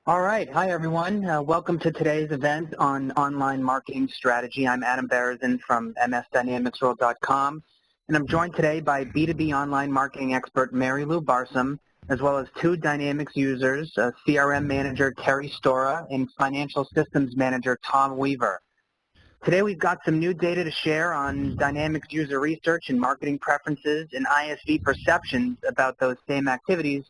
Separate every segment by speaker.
Speaker 1: All right. Hi, everyone. Welcome to today's event on online marketing strategy. I'm Adam Barsam from MSDynamicsWorld.com, and I'm joined today by B2B online marketing expert Marilou Barsam, as well as two Dynamics users, CRM manager Terry Stora and financial systems manager Tom Weaver. Today we've got some new data to share on Dynamics user research and marketing preferences and ISV perceptions about those same activities,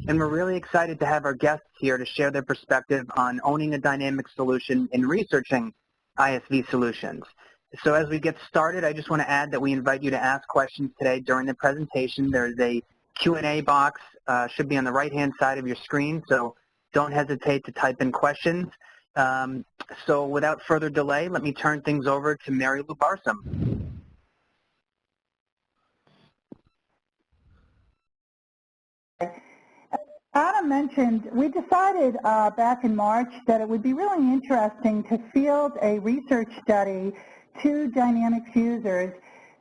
Speaker 1: and we're really excited to have our guests here to share their perspective on owning a Dynamics solution and researching ISV solutions. So as we get started, I just want to add that we invite you to ask questions today during the presentation. There's a Q&A box, should be on the right-hand side of your screen, so don't hesitate to type in questions. So without further delay, let me turn things over to Marilou Barsam.
Speaker 2: Adam mentioned we decided back in March that it would be really interesting to field a research study to Dynamics users,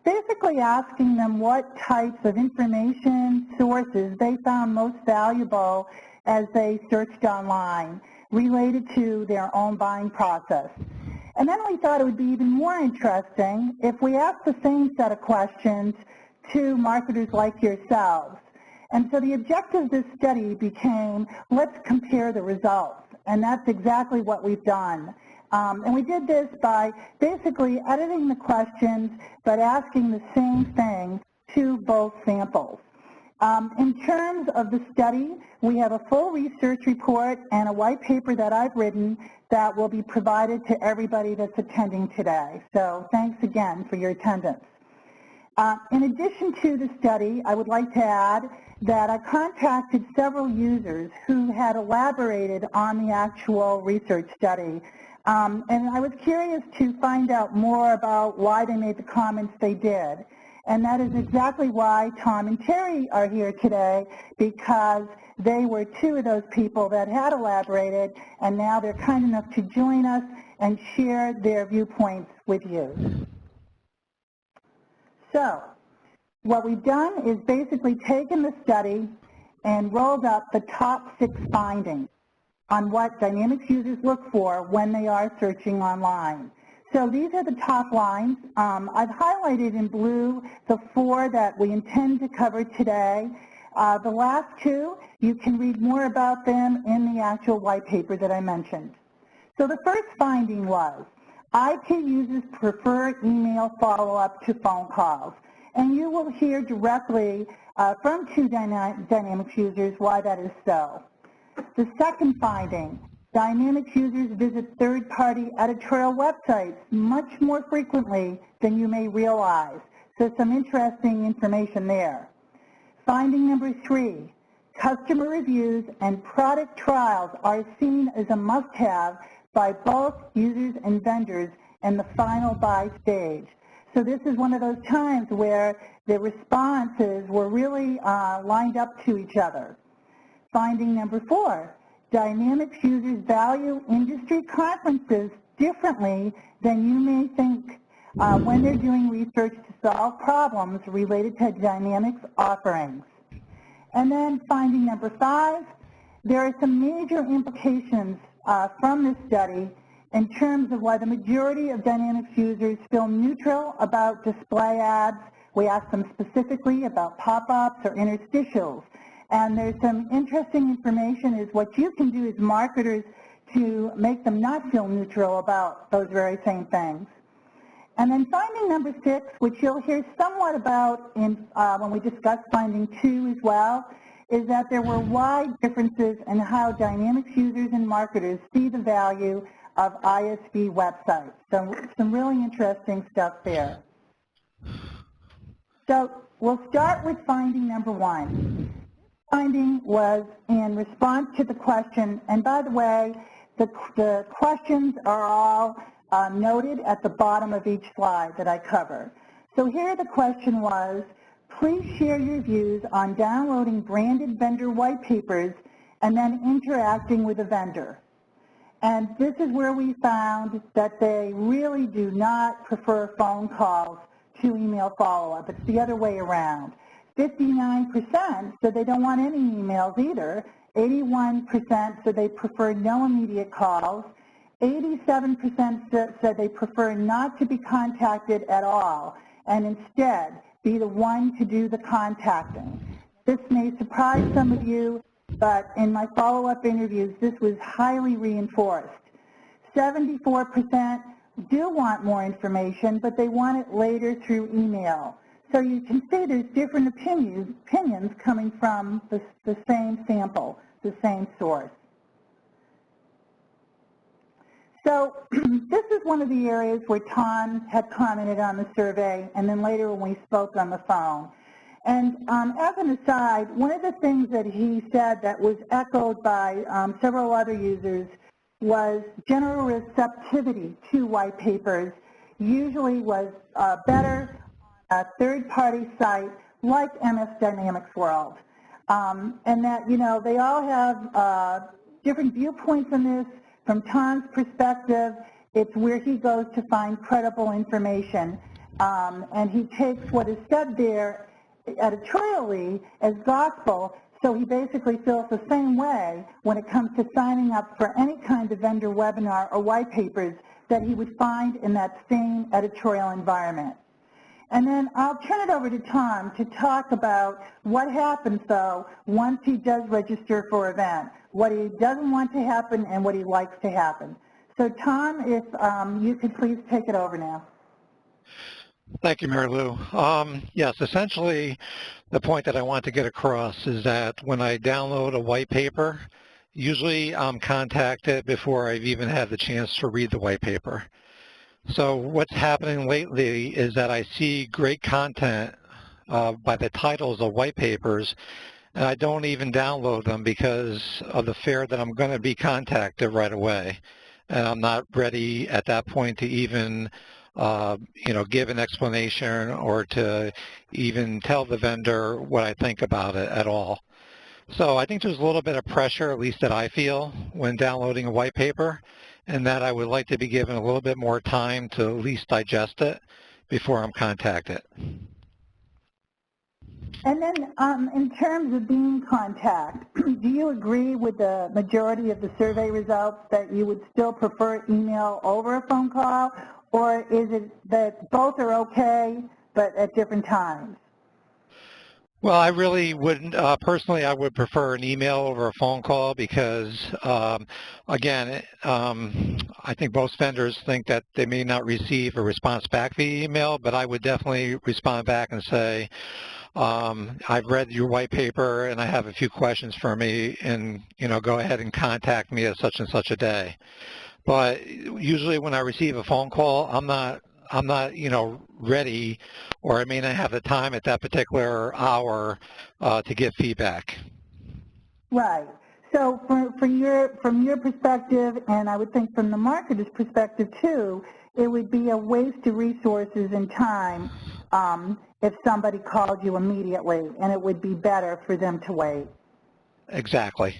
Speaker 2: basically asking them what types of information sources they found most valuable as they searched online related to their own buying process. And then we thought it would be even more interesting if we asked the same set of questions to marketers like yourselves. And so the objective of this study became, let's compare the results. And that's exactly what we've done. And we did this by basically editing the questions, but asking the same thing to both samples. In terms of the study, we have a full research report and a white paper that I've written that will be provided to everybody that's attending today. So thanks again for your attendance. In addition to the study, I would like to add that I contacted several users who had elaborated on the actual research study. And I was curious to find out more about why they made the comments they did. And that is exactly why Tom and Terry are here today, because they were two of those people that had elaborated, and now they're kind enough to join us and share their viewpoints with you. So what we've done is basically taken the study and rolled up the top 6 findings on what Dynamics users look for when they are searching online. So these are the top lines. I've highlighted in blue the 4 that we intend to cover today. The last 2, you can read more about them in the actual white paper that I mentioned. So the first finding was, IT users prefer email follow-up to phone calls. And you will hear directly from 2 Dynamics users why that is so. The second finding, Dynamics users visit third-party editorial websites much more frequently than you may realize. So some interesting information there. Finding number 3, customer reviews and product trials are seen as a must-have by both users and vendors in the final buy stage. So this is one of those times where the responses were really lined up to each other. Finding number 4, Dynamics users value industry conferences differently than you may think when they're doing research to solve problems related to Dynamics offerings. And then finding number 5, there are some major implications from this study in terms of why the majority of Dynamics users feel neutral about display ads. We asked them specifically about pop-ups or interstitials. And there's some interesting information is what you can do as marketers to make them not feel neutral about those very same things. And then finding number 6, which you'll hear somewhat about in, when we discuss finding 2 as well, is that there were wide differences in how Dynamics users and marketers see the value of ISV websites. So some really interesting stuff there. So we'll start with finding number 1. Finding was in response to the question, and by the way, the questions are all noted at the bottom of each slide that I cover. So here the question was, please share your views on downloading branded vendor white papers and then interacting with a vendor. And this is where we found that they really do not prefer phone calls to email follow-up. It's the other way around. 59% said they don't want any emails either. 81% said they prefer no immediate calls. 87% said they prefer not to be contacted at all and instead be the one to do the contacting. This may surprise some of you, but in my follow-up interviews, this was highly reinforced. 74% do want more information, but they want it later through email. So you can see there's different opinions coming from the same sample, the same source. So this is one of the areas where Tom had commented on the survey, and then later when we spoke on the phone. And as an aside, one of the things that he said that was echoed by several other users was general receptivity to white papers usually was better on a third-party site like MS Dynamics World. And that, you know, they all have different viewpoints on this. From Tom's perspective, it's where he goes to find credible information. And he takes what is said there editorially as gospel, so he basically feels the same way when it comes to signing up for any kind of vendor webinar or white papers that he would find in that same editorial environment. And then I'll turn it over to Tom to talk about what happens, though, once he does register for an event, what he doesn't want to happen and what he likes to happen. So, Tom, if you could please take it over now.
Speaker 3: Thank you, Marilou. Yes, essentially, the point that I want to get across is that when I download a white paper, usually I'm contacted before I've even had the chance to read the white paper. So what's happening lately is that I see great content by the titles of white papers, and I don't even download them because of the fear that I'm going to be contacted right away. And I'm not ready at that point to even give an explanation or to even tell the vendor what I think about it at all. So I think there's a little bit of pressure, at least that I feel, when downloading a white paper, and that I would like to be given a little bit more time to at least digest it before I'm contacted.
Speaker 2: And then in terms of being contacted, do you agree with the majority of the survey results that you would still prefer email over a phone call, or is it that both are okay but at different times?
Speaker 3: Well, I really wouldn't, personally, I would prefer an email over a phone call because, again, I think most vendors think that they may not receive a response back via email, but I would definitely respond back and say, I've read your white paper and I have a few questions for me, and, go ahead and contact me at such and such a day. But usually when I receive a phone call, I'm not, ready, or I may not have the time at that particular hour to give feedback.
Speaker 2: Right. So from your perspective, and I would think from the marketer's perspective too, it would be a waste of resources and time if somebody called you immediately, and it would be better for them to wait.
Speaker 3: Exactly.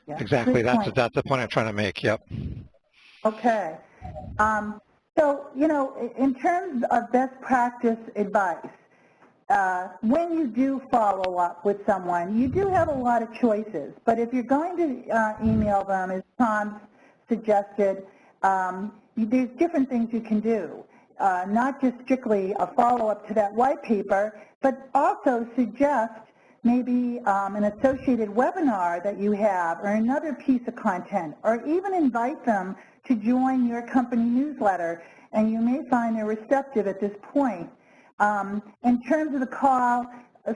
Speaker 2: Yeah.
Speaker 3: Exactly. That's the point I'm trying to make. Yep.
Speaker 2: Okay. So, in terms of best practice advice, when you do follow up with someone, you do have a lot of choices. But if you're going to email them, as Tom suggested, there's different things you can do. Not just strictly a follow-up to that white paper, but also suggest maybe an associated webinar that you have or another piece of content, or even invite them to join your company newsletter, and you may find they're receptive at this point. In terms of the call,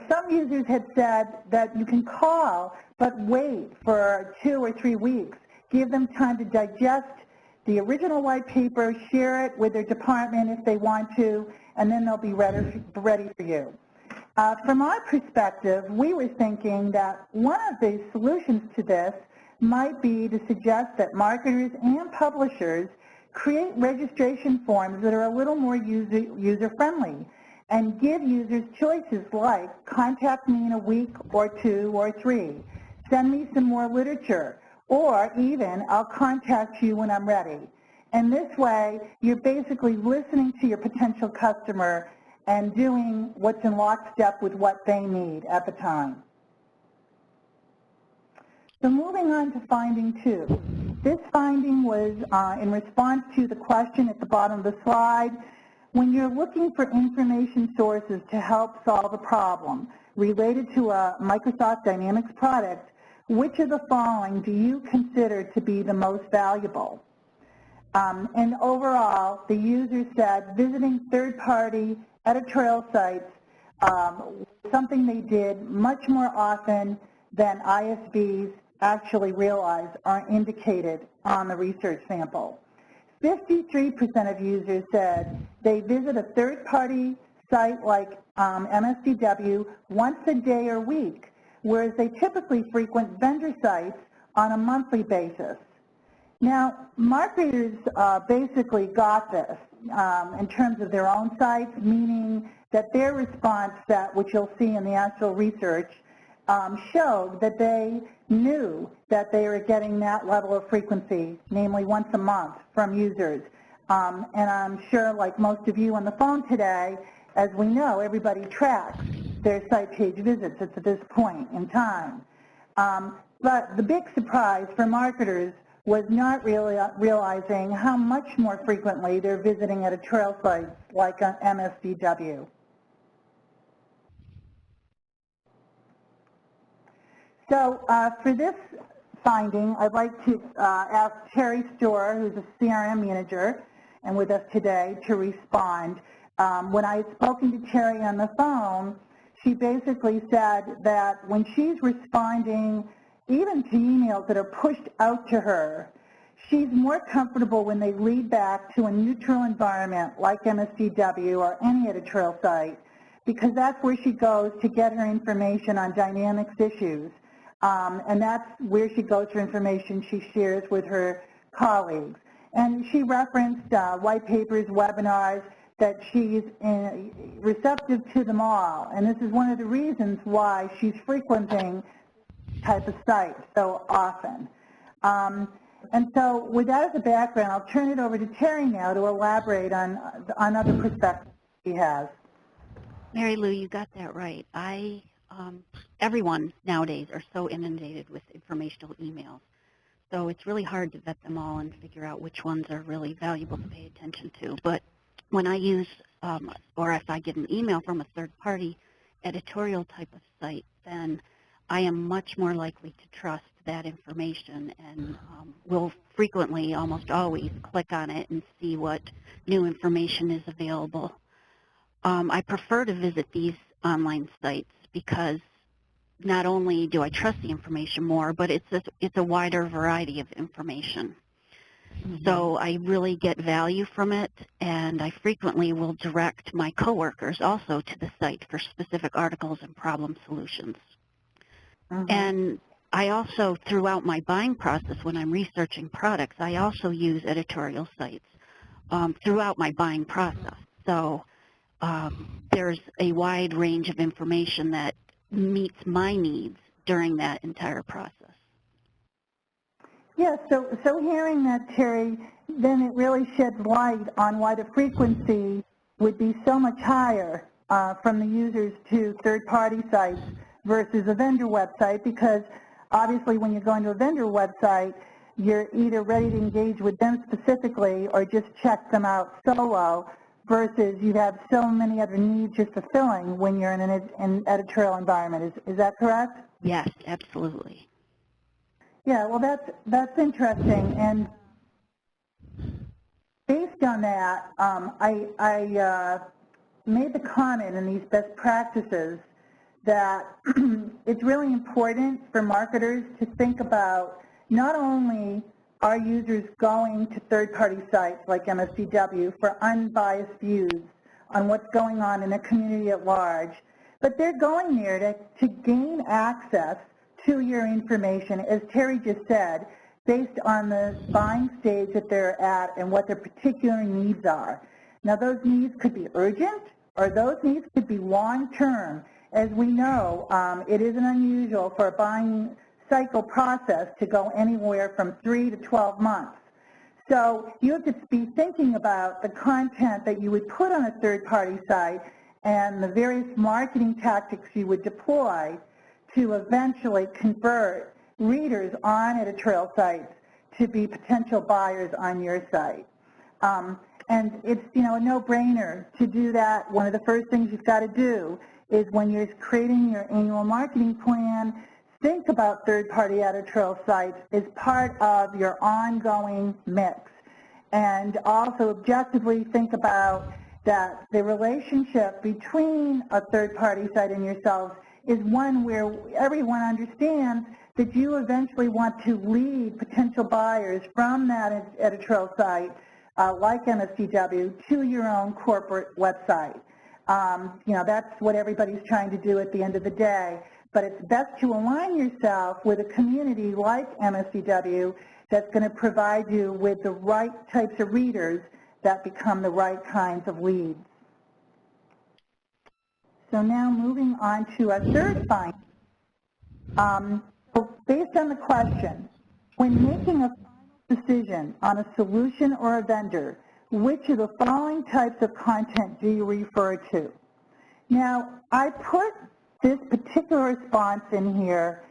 Speaker 2: some users had said that you can call but wait for 2 or 3 weeks. Give them time to digest the original white paper, share it with their department if they want to, and then they'll be ready for you. From our perspective, we were thinking that one of the solutions to this might be to suggest that marketers and publishers create registration forms that are a little more user-friendly and give users choices like contact me in a week or 2 or 3, send me some more literature, or even I'll contact you when I'm ready. And this way, you're basically listening to your potential customer and doing what's in lockstep with what they need at the time. So moving on to finding 2. This finding was in response to the question at the bottom of the slide. When you're looking for information sources to help solve a problem related to a Microsoft Dynamics product, which of the following do you consider to be the most valuable? And overall, the user said visiting third-party editorial sites, something they did much more often than ISVs actually realized or indicated on the research sample. 53% of users said they visit a third-party site like MSDW once a day or week, whereas they typically frequent vendor sites on a monthly basis. Now, marketers basically got this in terms of their own sites, meaning that their response set, which you'll see in the actual research, showed that they knew that they were getting that level of frequency, namely once a month, from users. And I'm sure, like most of you on the phone today, as we know, everybody tracks their site page visits at this point in time. But the big surprise for marketers was not really realizing how much more frequently they're visiting editorial sites like MSDW. So for this finding, I'd like to ask Terry Storer, who's a CRM manager and with us today, to respond. When I had spoken to Terry on the phone, she basically said that when she's responding even to emails that are pushed out to her, she's more comfortable when they lead back to a neutral environment like MSDW or any editorial site, because that's where she goes to get her information on Dynamics issues. And that's where she goes for information she shares with her colleagues. And she referenced white papers, webinars, that she's receptive to them all. And this is one of the reasons why she's frequenting type of site so often. And so with that as a background, I'll turn it over to Terry now to elaborate on other perspectives he has.
Speaker 4: Marilou, you got that right. Everyone nowadays are so inundated with informational emails. So it's really hard to vet them all and figure out which ones are really valuable to pay attention to. But when I use, or if I get an email from a third-party editorial type of site, then I am much more likely to trust that information and will frequently, almost always, click on it and see what new information is available. I prefer to visit these online sites because not only do I trust the information more, but it's a wider variety of information. Mm-hmm. So I really get value from it, and I frequently will direct my coworkers also to the site for specific articles and problem solutions. Mm-hmm. And I also, throughout my buying process when I'm researching products, I also use editorial sites throughout my buying process. So there's a wide range of information that meets my needs during that entire process.
Speaker 2: Yeah, so hearing that, Terry, then it really sheds light on why the frequency would be so much higher from the users to third-party sites versus a vendor website, because obviously when you're going to a vendor website, you're either ready to engage with them specifically or just check them out solo, versus you have so many other needs you're fulfilling when you're in an editorial environment. Is that correct?
Speaker 4: Yes, absolutely.
Speaker 2: Yeah, well, that's interesting. And based on that, I made the comment in these best practices that it's really important for marketers to think about not only are users going to third-party sites like MSDW for unbiased views on what's going on in a community at large, but they're going there to gain access to your information, as Terry just said, based on the buying stage that they're at and what their particular needs are. Now, those needs could be urgent, or those needs could be long-term. As we know, it isn't unusual for a buying cycle process to go anywhere from 3 to 12 months. So you have to be thinking about the content that you would put on a third-party site and the various marketing tactics you would deploy to eventually convert readers on editorial sites to be potential buyers on your site. And it's, a no-brainer to do that. One of the first things you've got to do is when you're creating your annual marketing plan, think about third-party editorial sites as part of your ongoing mix. And also objectively think about that the relationship between a third-party site and yourselves is one where everyone understands that you eventually want to lead potential buyers from that editorial site, like MSDW, to your own corporate website. That's what everybody's trying to do at the end of the day. But it's best to align yourself with a community like MSDW that's going to provide you with the right types of readers that become the right kinds of leads. So now moving on to a third finding. So based on the question, when making a final decision on a solution or a vendor, which of the following types of content do you refer to? Now, I put this particular response in here.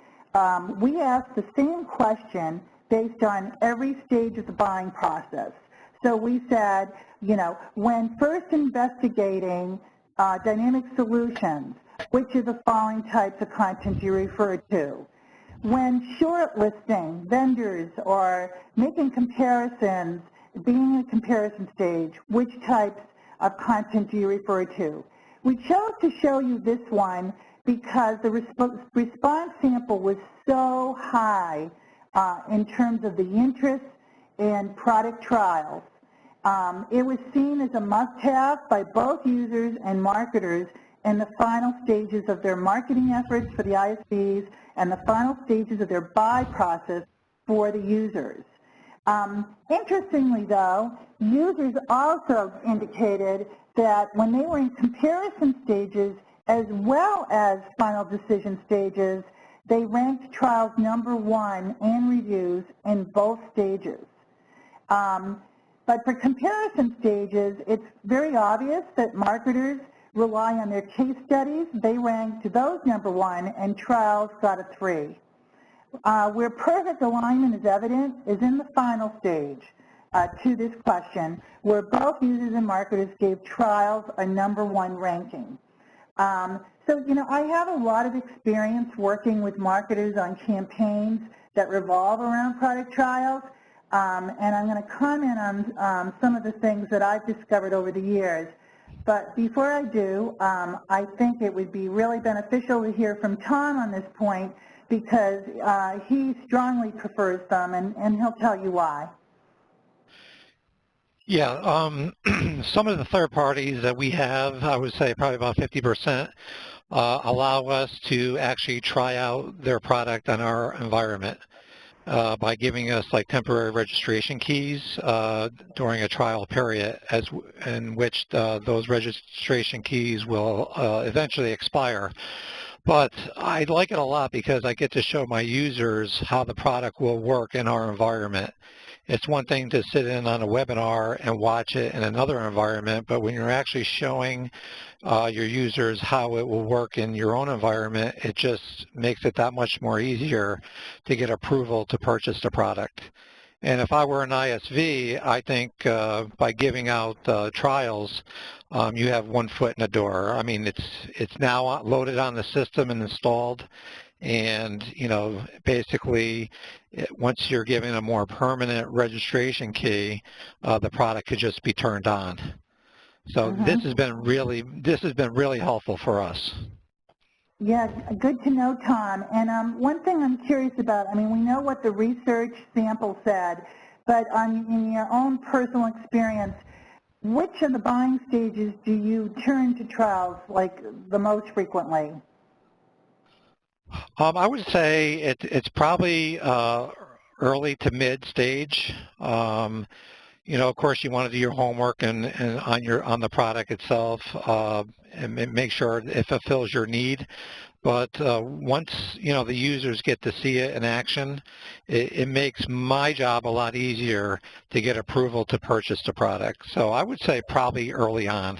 Speaker 2: We asked the same question based on every stage of the buying process. So we said, when first investigating dynamic solutions, which of the following types of content do you refer to? When shortlisting vendors or making comparisons, being in a comparison stage, which types of content do you refer to? We chose to show you this one because the response sample was so high in terms of the interest in product trials. It was seen as a must-have by both users and marketers in the final stages of their marketing efforts for the ISVs and the final stages of their buy process for the users. Interestingly, though, users also indicated that when they were in comparison stages as well as final decision stages, they ranked trials #1 in reviews in both stages. But for comparison stages, it's very obvious that marketers rely on their case studies. They ranked those #1 and trials got a 3. Where perfect alignment is evident is in the final stage to this question, where both users and marketers gave trials a #1 ranking. So, I have a lot of experience working with marketers on campaigns that revolve around product trials, and I'm going to comment on some of the things that I've discovered over the years. But before I do, I think it would be really beneficial to hear from Tom on this point because he strongly prefers them, and he'll tell you why.
Speaker 3: Yeah, some of the third parties that we have, I would say probably about 50%, allow us to actually try out their product on our environment by giving us like temporary registration keys during a trial period in which those registration keys will eventually expire. But I like it a lot because I get to show my users how the product will work in our environment. It's one thing to sit in on a webinar and watch it in another environment, but when you're actually showing your users how it will work in your own environment, it just makes it that much more easier to get approval to purchase the product. And if I were an ISV, I think by giving out trials, you have one foot in the door. I mean, it's now loaded on the system and installed. And, basically, once you're given a more permanent registration key, the product could just be turned on. So this has been really helpful for us.
Speaker 2: Yeah, good to know, Tom. And one thing I'm curious about, we know what the research sample said, but in your own personal experience, which of the buying stages do you turn to trials like the most frequently?
Speaker 3: I would say it's probably early to mid stage. Of course, you want to do your homework and on the product itself and make sure it fulfills your need. But once the users get to see it in action, it makes my job a lot easier to get approval to purchase the product. So I would say probably early on.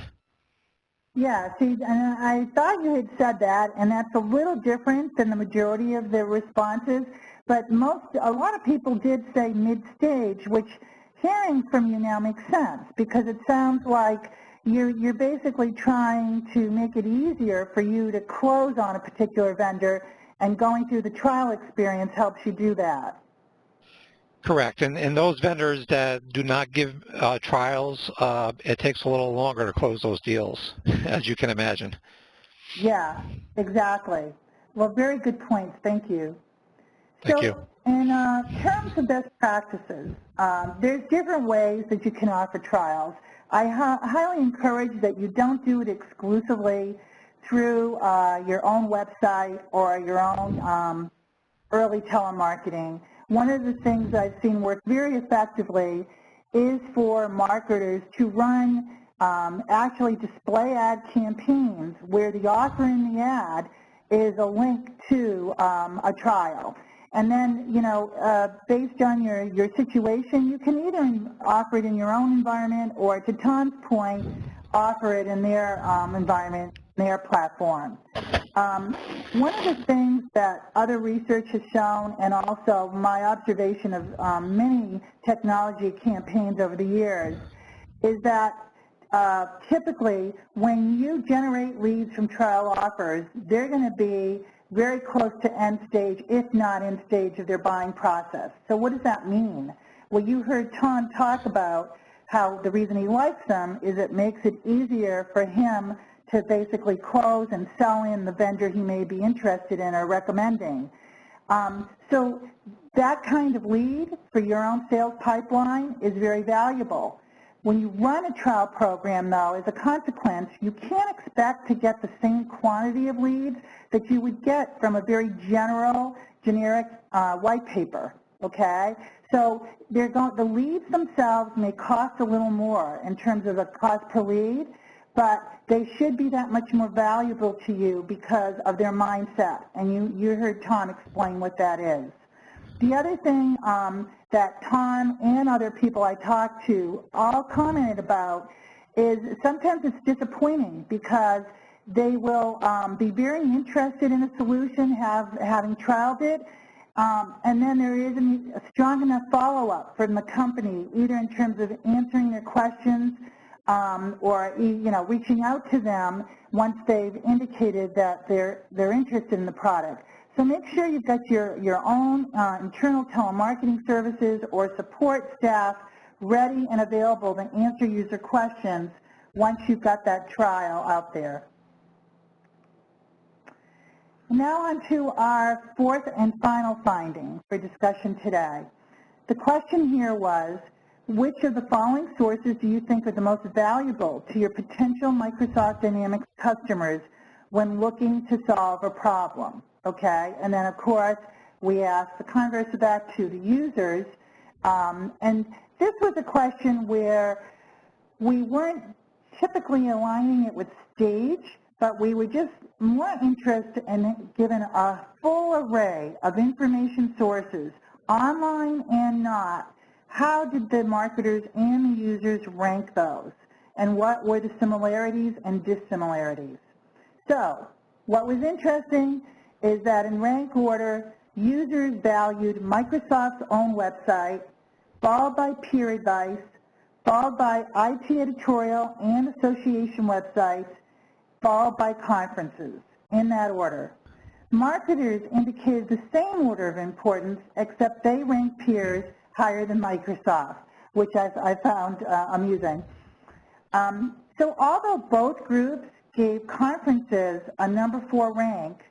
Speaker 2: Yeah, see, and I thought you had said that, and that's a little different than the majority of the responses, but a lot of people did say mid-stage, which hearing from you now makes sense, because it sounds like you're basically trying to make it easier for you to close on a particular vendor, and going through the trial experience helps you do that.
Speaker 3: Correct. And those vendors that do not give trials, it takes a little longer to close those deals, as you can imagine.
Speaker 2: Yeah, exactly. Well, very good points. Thank you.
Speaker 3: Thank you.
Speaker 2: In terms of best practices, there's different ways that you can offer trials. I highly encourage that you don't do it exclusively through your own website or your own early telemarketing. One of the things I've seen work very effectively is for marketers to run actually display ad campaigns where the offer in the ad is a link to a trial. And then, you know, based on your situation, you can either offer it in your own environment or, to Tom's point, offer it in their environment, their platform. One of the things that other research has shown, and also my observation of many technology campaigns over the years, is that typically when you generate leads from trial offers, they're going to be very close to end stage, if not end stage, of their buying process. So what does that mean? Well, you heard Tom talk about how the reason he likes them is it makes it easier for him to basically close and sell in the vendor he may be interested in or recommending. So that kind of lead for your own sales pipeline is very valuable. When you run a trial program, though, as a consequence, you can't expect to get the same quantity of leads that you would get from a very generic white paper, okay? So the leads themselves may cost a little more in terms of the cost per lead, but they should be that much more valuable to you because of their mindset, and you heard Tom explain what that is. The other thing that Tom and other people I talked to all commented about is sometimes it's disappointing because they will be very interested in a solution, having trialed it, and then there isn't a strong enough follow-up from the company, either in terms of answering their questions or reaching out to them once they've indicated that they're interested in the product. So make sure you've got your own internal telemarketing services or support staff ready and available to answer user questions once you've got that trial out there. Now on to our fourth and final finding for discussion today. The question here was, which of the following sources do you think are the most valuable to your potential Microsoft Dynamics customers when looking to solve a problem? Okay, and then of course we asked the converse of that to the users, and this was a question where we weren't typically aligning it with stage, but we were just more interested in giving a full array of information sources, online and not. How did the marketers and the users rank those, and what were the similarities and dissimilarities? So what was interesting is that in rank order, users valued Microsoft's own website, followed by peer advice, followed by IT editorial and association websites, followed by conferences, in that order. Marketers indicated the same order of importance, except they ranked peers higher than Microsoft, which I found amusing. So although both groups gave conferences a number 4 rank,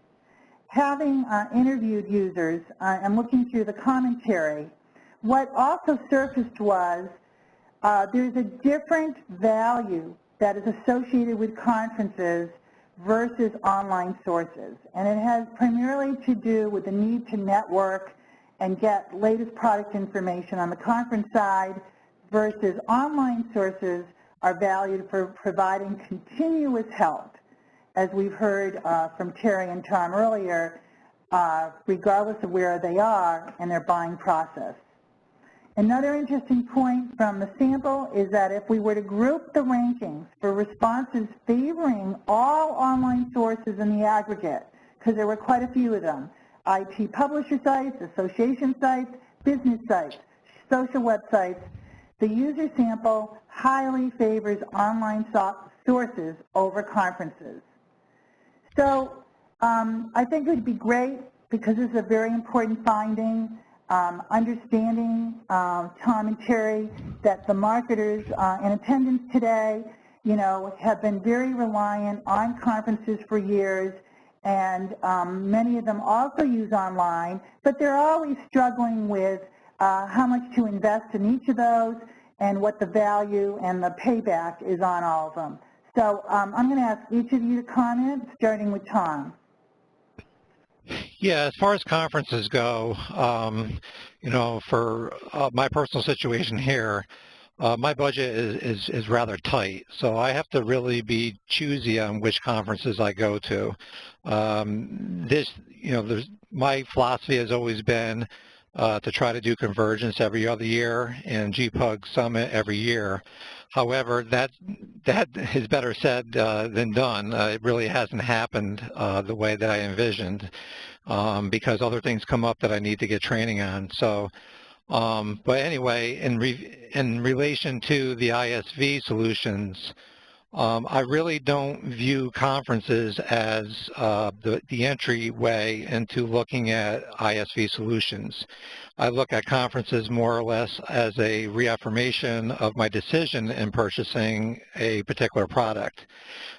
Speaker 2: having interviewed users and looking through the commentary, what also surfaced was there's a different value that is associated with conferences versus online sources. And it has primarily to do with the need to network and get latest product information on the conference side versus online sources are valued for providing continuous help, as we've heard from Terry and Tom earlier, regardless of where they are in their buying process. Another interesting point from the sample is that if we were to group the rankings for responses favoring all online sources in the aggregate, because there were quite a few of them, IT publisher sites, association sites, business sites, social websites, the user sample highly favors online sources over conferences. So I think it would be great, because this is a very important finding, understanding, Tom and Terry, that the marketers in attendance today, have been very reliant on conferences for years, and many of them also use online, but they're always struggling with how much to invest in each of those and what the value and the payback is on all of them. So I'm going to ask each of you to comment, starting with Tom.
Speaker 3: Yeah, as far as conferences go, for my personal situation here, my budget is rather tight, so I have to really be choosy on which conferences I go to. My philosophy has always been to try to do Convergence every other year and GPUG Summit every year. However, that is better said than done. It really hasn't happened the way that I envisioned because other things come up that I need to get training on. So, but anyway, in relation to the ISV solutions, I really don't view conferences as the entryway into looking at ISV solutions. I look at conferences more or less as a reaffirmation of my decision in purchasing a particular product.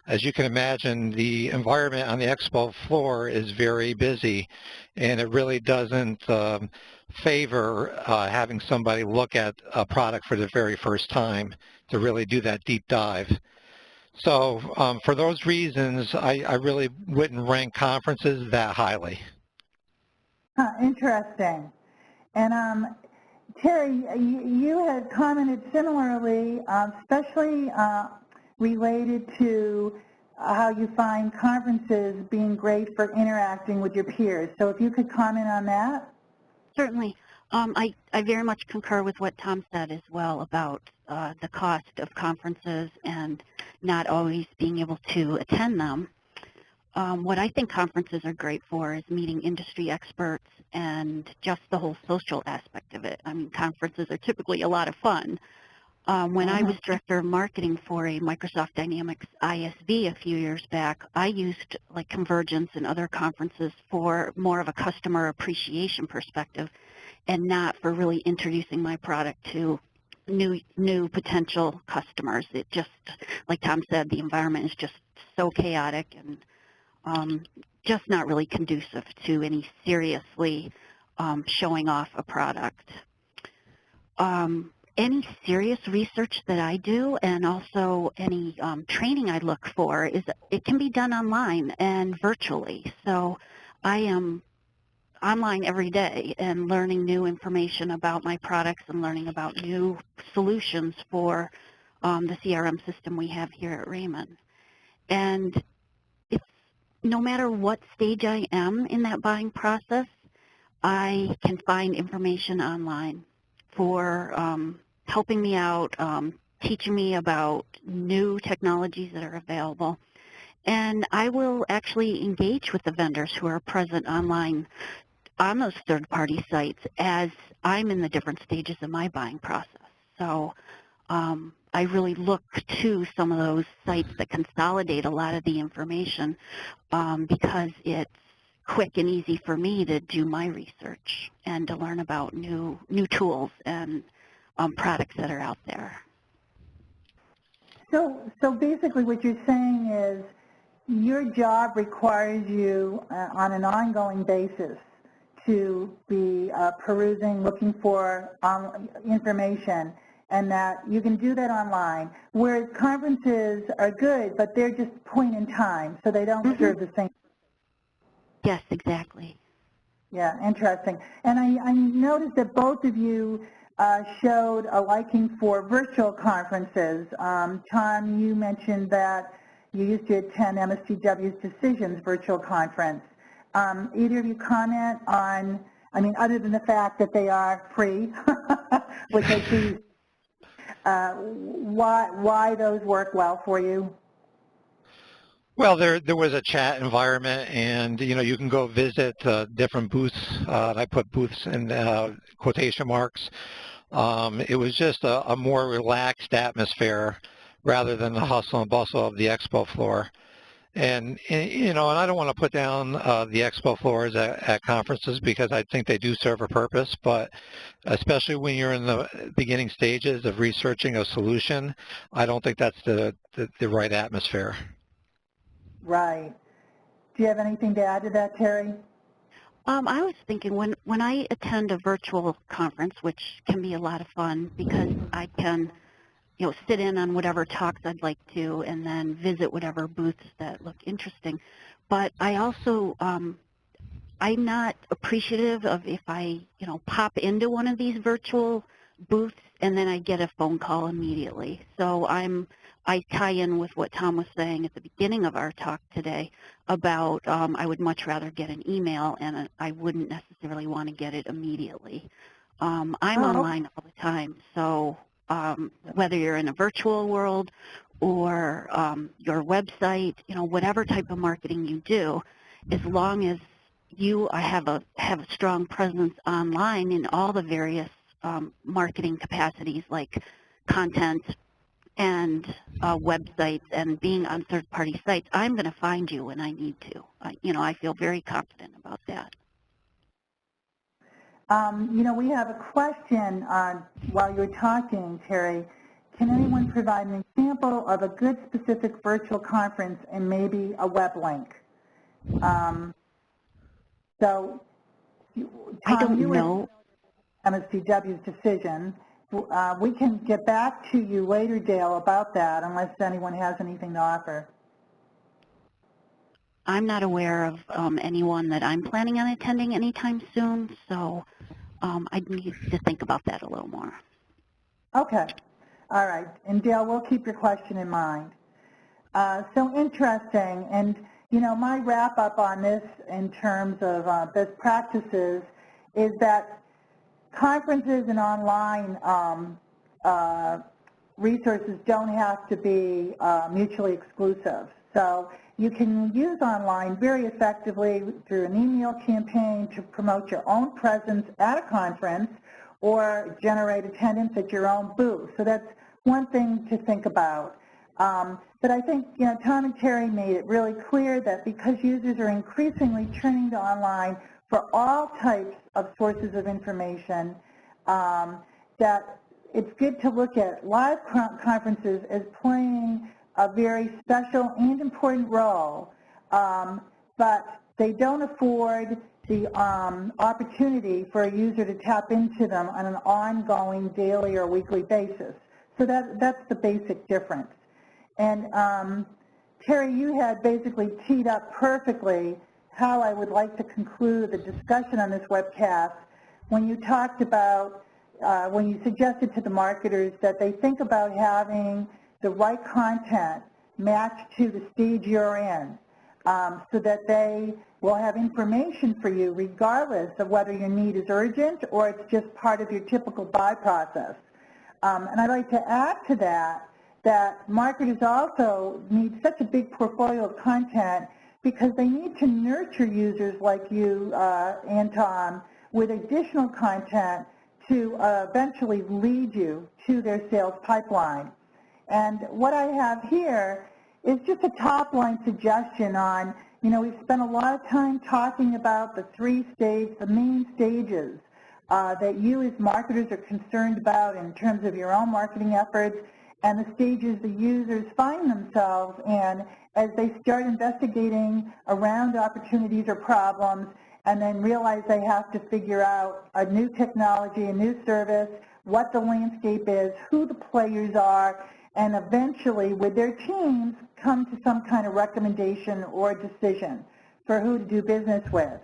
Speaker 3: As you can imagine, the environment on the expo floor is very busy, and it really doesn't favor having somebody look at a product for the very first time to really do that deep dive. So for those reasons, I really wouldn't rank conferences that highly.
Speaker 2: Interesting. And Terry, you had commented similarly, especially related to how you find conferences being great for interacting with your peers. So if you could comment on that.
Speaker 4: Certainly. I very much concur with what Tom said as well about the cost of conferences and not always being able to attend them. What I think conferences are great for is meeting industry experts and just the whole social aspect of it. I mean, conferences are typically a lot of fun. When I was director of marketing for a Microsoft Dynamics ISV a few years back, I used like Convergence and other conferences for more of a customer appreciation perspective and not for really introducing my product to new potential customers. It just, like Tom said, the environment is just so chaotic and just not really conducive to any seriously showing off a product. Any serious research that I do and also any training I look for is it can be done online and virtually. So I am online every day and learning new information about my products and learning about new solutions for the CRM system we have here at Raymond. And it's no matter what stage I am in that buying process, I can find information online for helping me out, teaching me about new technologies that are available. And I will actually engage with the vendors who are present online on those third-party sites as I'm in the different stages of my buying process. So I really look to some of those sites that consolidate a lot of the information because it's quick and easy for me to do my research and to learn about new tools and products that are out there.
Speaker 2: So basically what you're saying is your job requires you on an ongoing basis to be perusing, looking for information, and that you can do that online, whereas conferences are good, but they're just point in time, so they don't serve the same.
Speaker 4: Yes, exactly.
Speaker 2: Yeah, interesting. And I noticed that both of you showed a liking for virtual conferences. Tom, you mentioned that you used to attend MSDW's Decisions virtual conference. Either of you comment on, I mean, other than the fact that they are free, which I see. Why those work well for you?
Speaker 3: Well, there was a chat environment, and you can go visit different booths. I put booths in quotation marks. It was just a more relaxed atmosphere rather than the hustle and bustle of the expo floor. And and I don't want to put down the expo floors at conferences, because I think they do serve a purpose, but especially when you're in the beginning stages of researching a solution, I don't think that's the right atmosphere.
Speaker 2: Right. Do you have anything to add to that, Terry?
Speaker 4: I was thinking when I attend a virtual conference, which can be a lot of fun because I can, sit in on whatever talks I'd like to and then visit whatever booths that look interesting. But I also, I'm not appreciative of if I, pop into one of these virtual booths and then I get a phone call immediately. So I tie in with what Tom was saying at the beginning of our talk today about I would much rather get an email, and I wouldn't necessarily want to get it immediately. I'm online all the time, so whether you're in a virtual world or your website, whatever type of marketing you do, as long as I have a strong presence online in all the various marketing capacities like content and websites and being on third-party sites, I'm going to find you when I need to. I feel very confident about that.
Speaker 2: We have a question while you're talking, Terry. Can anyone provide an example of a good specific virtual conference and maybe a web link? So, Tom,
Speaker 4: I don't know.
Speaker 2: MSDW's decision. We can get back to you later, Dale, about that, unless anyone has anything to offer.
Speaker 4: I'm not aware of anyone that I'm planning on attending anytime soon, so I need to think about that a little more.
Speaker 2: Okay. All right. And Dale, we'll keep your question in mind. So interesting. And, my wrap-up on this in terms of best practices is that conferences and online resources don't have to be mutually exclusive. So you can use online very effectively through an email campaign to promote your own presence at a conference or generate attendance at your own booth. So that's one thing to think about. But I think, Tom and Terry made it really clear that because users are increasingly turning to online for all types of sources of information, that it's good to look at live conferences as playing a very special and important role, but they don't afford the opportunity for a user to tap into them on an ongoing daily or weekly basis. So that's the basic difference. And Terry, you had basically teed up perfectly how I would like to conclude the discussion on this webcast when you talked about, when you suggested to the marketers that they think about having the right content matched to the stage you're in, so that they will have information for you regardless of whether your need is urgent or it's just part of your typical buy process. And I'd like to add to that marketers also need such a big portfolio of content because they need to nurture users like you and Tom with additional content to eventually lead you to their sales pipeline. And what I have here is just a top-line suggestion on, we've spent a lot of time talking about the the main stages that you as marketers are concerned about in terms of your own marketing efforts and the stages the users find themselves in as they start investigating around opportunities or problems and then realize they have to figure out a new technology, a new service, what the landscape is, who the players are, and eventually with their teams come to some kind of recommendation or decision for who to do business with.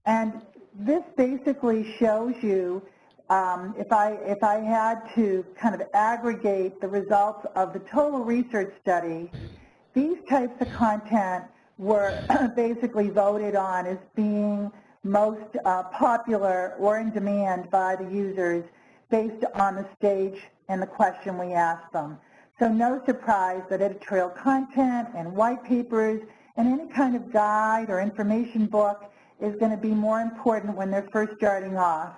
Speaker 2: And this basically shows you, if I had to kind of aggregate the results of the total research study, these types of content were basically voted on as being most popular or in demand by the users based on the stage and the question we asked them. So no surprise that editorial content and white papers and any kind of guide or information book is going to be more important when they're first starting off.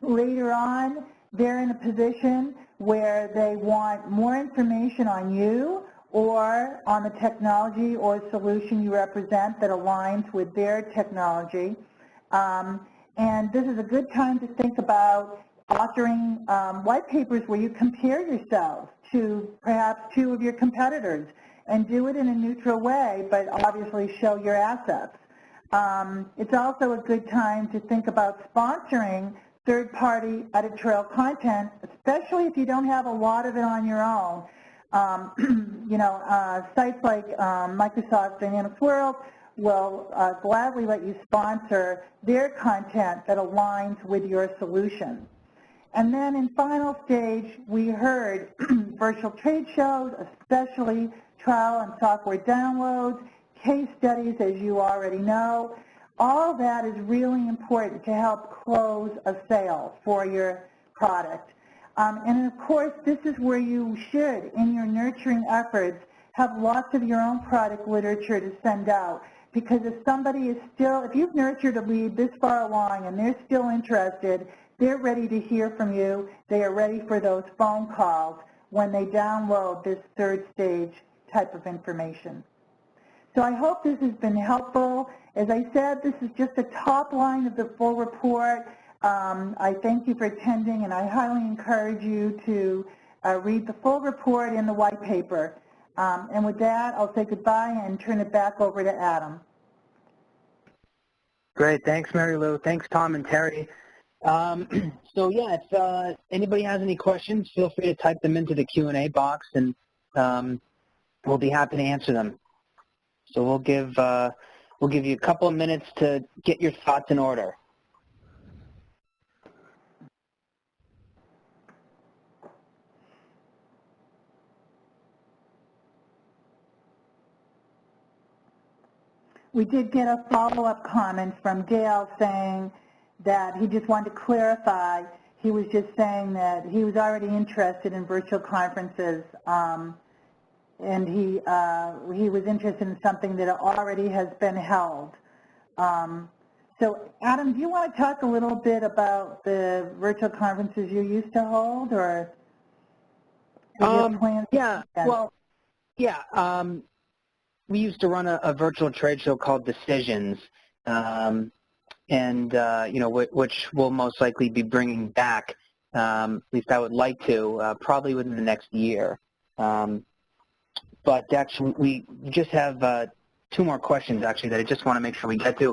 Speaker 2: Later on, they're in a position where they want more information on you or on the technology or solution you represent that aligns with their technology. And this is a good time to think about authoring white papers where you compare yourselves to perhaps two of your competitors and do it in a neutral way, but obviously show your assets. It's also a good time to think about sponsoring third-party editorial content, especially if you don't have a lot of it on your own. Sites like Microsoft Dynamics World will gladly let you sponsor their content that aligns with your solution. And then in final stage, we heard virtual trade shows, especially trial and software downloads, case studies, as you already know. All that is really important to help close a sale for your product. And of course, this is where you should, in your nurturing efforts, have lots of your own product literature to send out. Because if somebody is still, if you've nurtured a lead this far along and they're still interested, they're ready to hear from you. They are ready for those phone calls when they download this third stage type of information. So I hope this has been helpful. As I said, this is just the top line of the full report. I thank you for attending, and I highly encourage you to read the full report in the white paper. And with that, I'll say goodbye and turn it back over to Adam.
Speaker 1: Great. Thanks, Marilou. Thanks, Tom and Terry. So yeah, if anybody has any questions, feel free to type them into the Q&A box, and we'll be happy to answer them. So we'll give you a couple of minutes to get your thoughts in order.
Speaker 2: We did get a follow-up comment from Dale saying that he just wanted to clarify. He was just saying that he was already interested in virtual conferences, and he was interested in something that already has been held. So, Adam, do you want to talk a little bit about the virtual conferences you used to hold, or your plans?
Speaker 1: Yeah. Well, yeah. We used to run a virtual trade show called Decisions, and which we'll most likely be bringing back. At least I would like to, probably within the next year. But actually, we just have two more questions actually that I just want to make sure we get to.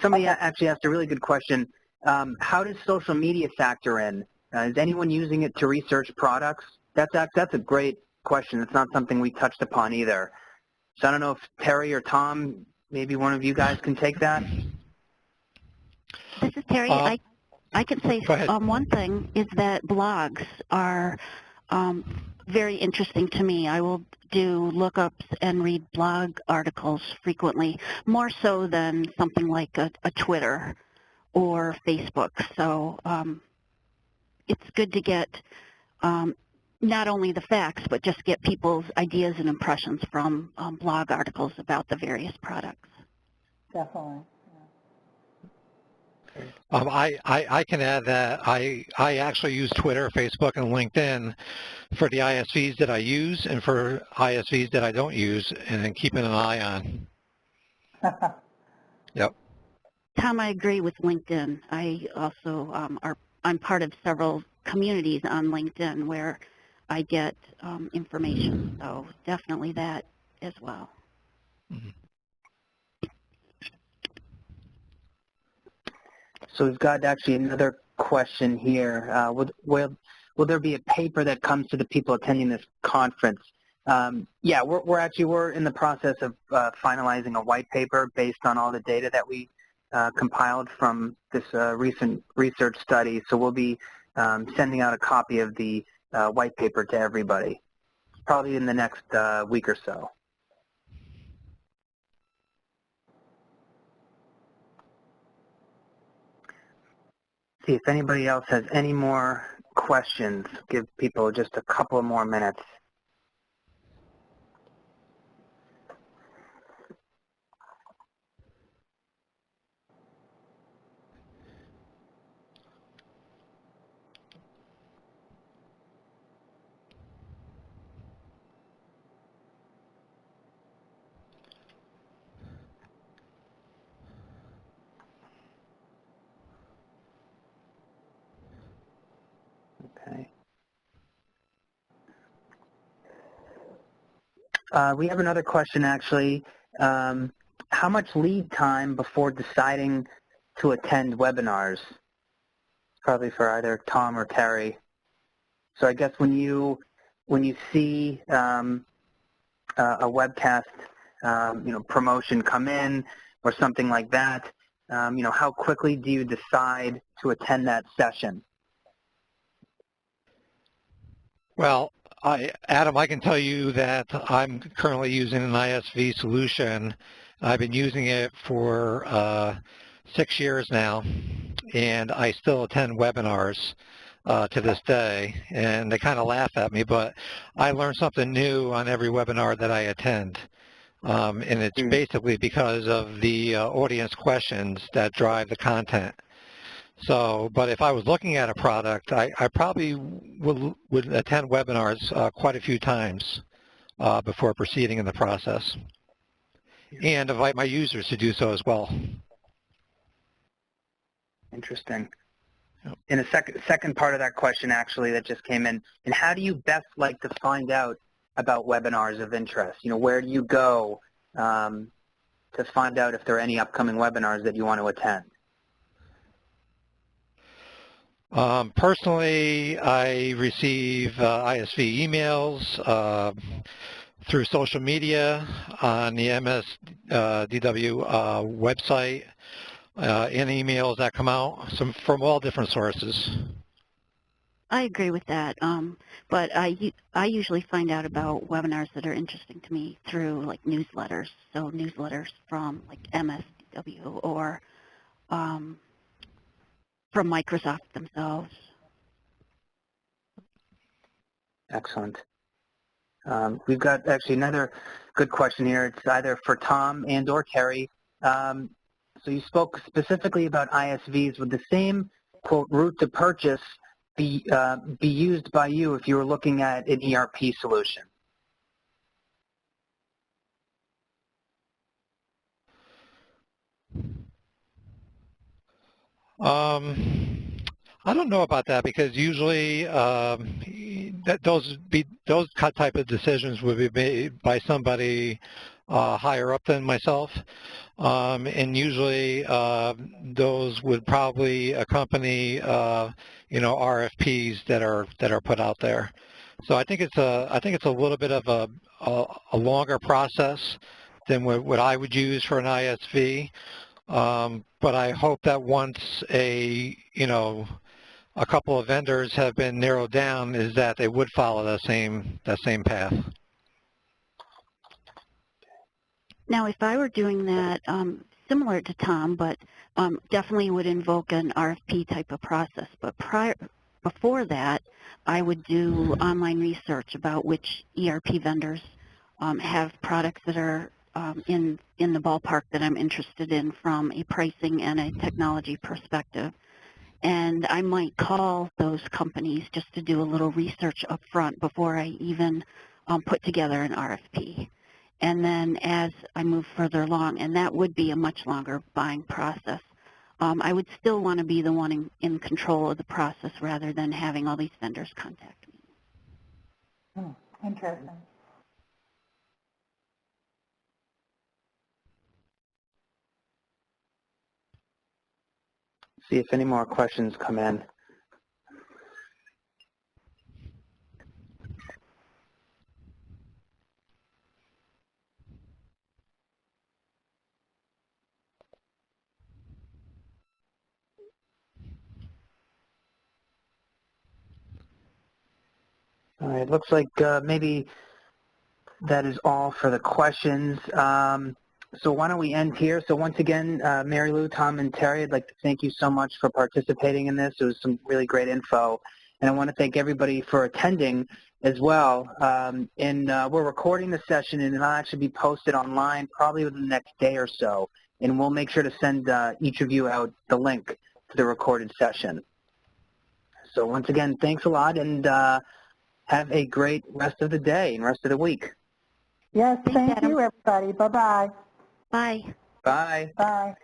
Speaker 1: Somebody actually asked a really good question. How does social media factor in? Is anyone using it to research products? That's a great question. It's not something we touched upon either. So I don't know if Terry or Tom, maybe one of you guys can take that.
Speaker 4: This is Terry. I could say one thing is that blogs are very interesting to me. I will do lookups and read blog articles frequently, more so than something like a Twitter or Facebook. So it's good to get not only the facts, but just get people's ideas and impressions from blog articles about the various products.
Speaker 2: Definitely.
Speaker 3: I can add that I actually use Twitter, Facebook, and LinkedIn for the ISVs that I use and for ISVs that I don't use, and then keeping an eye on. Yep.
Speaker 4: Tom, I agree with LinkedIn. I also I'm part of several communities on LinkedIn where I get information, so definitely that as well.
Speaker 3: Mm-hmm.
Speaker 1: So we've got actually another question here. Will there be a paper that comes to the people attending this conference? Yeah, we're in the process of finalizing a white paper based on all the data that we compiled from this recent research study. So we'll be sending out a copy of the white paper to everybody, probably in the next week or so. See if anybody else has any more questions. Give people just a couple more minutes. Okay. We have another question, actually. How much lead time before deciding to attend webinars? Probably for either Tom or Terry. So I guess when you see a webcast, promotion come in or something like that, how quickly do you decide to attend that session?
Speaker 3: Well, Adam, I can tell you that I'm currently using an ISV solution. I've been using it for 6 years now, and I still attend webinars to this day, and they kind of laugh at me, but I learn something new on every webinar that I attend. And it's basically because of the audience questions that drive the content. So, but if I was looking at a product, I probably would attend webinars quite a few times before proceeding in the process, and invite my users to do so as well.
Speaker 1: Interesting. In the second part of that question, actually, that just came in, and how do you best like to find out about webinars of interest? Where do you go to find out if there are any upcoming webinars that you want to attend?
Speaker 3: Personally, I receive ISV emails through social media on the MSDW website, and emails that come out from all different sources.
Speaker 4: I agree with that, but I usually find out about webinars that are interesting to me through like newsletters, so newsletters from like MSDW or from Microsoft themselves.
Speaker 1: Excellent. We've got actually another good question here. It's either for Tom and or Terry. So you spoke specifically about ISVs. Would the same, quote, route to purchase be used by you if you were looking at an ERP solution?
Speaker 3: I don't know about that, because usually those type of decisions would be made by somebody higher up than myself, and usually those would probably accompany RFPs that are put out there. So I think it's a little bit of a longer process than what I would use for an ISV. But I hope that once a couple of vendors have been narrowed down, is that they would follow that same path.
Speaker 4: Now, if I were doing that, similar to Tom, but definitely would invoke an RFP type of process. But before that, I would do online research about which ERP vendors have products that are in the ballpark that I'm interested in from a pricing and a technology perspective. And I might call those companies just to do a little research up front before I even put together an RFP. And then as I move further along, and that would be a much longer buying process, I would still want to be the one in control of the process rather than having all these vendors contact me.
Speaker 2: Interesting.
Speaker 1: See if any more questions come in. All right, looks like maybe that is all for the questions. So why don't we end here? So once again, Marilou, Tom, and Terry, I'd like to thank you so much for participating in this. It was some really great info. And I want to thank everybody for attending as well. We're recording the session, and it'll actually be posted online probably within the next day or so. And we'll make sure to send each of you out the link to the recorded session. So once again, thanks a lot, and have a great rest of the day and rest of the week.
Speaker 2: Yes, thank you, everybody. Bye-bye.
Speaker 4: Bye.
Speaker 1: Bye.
Speaker 2: Bye.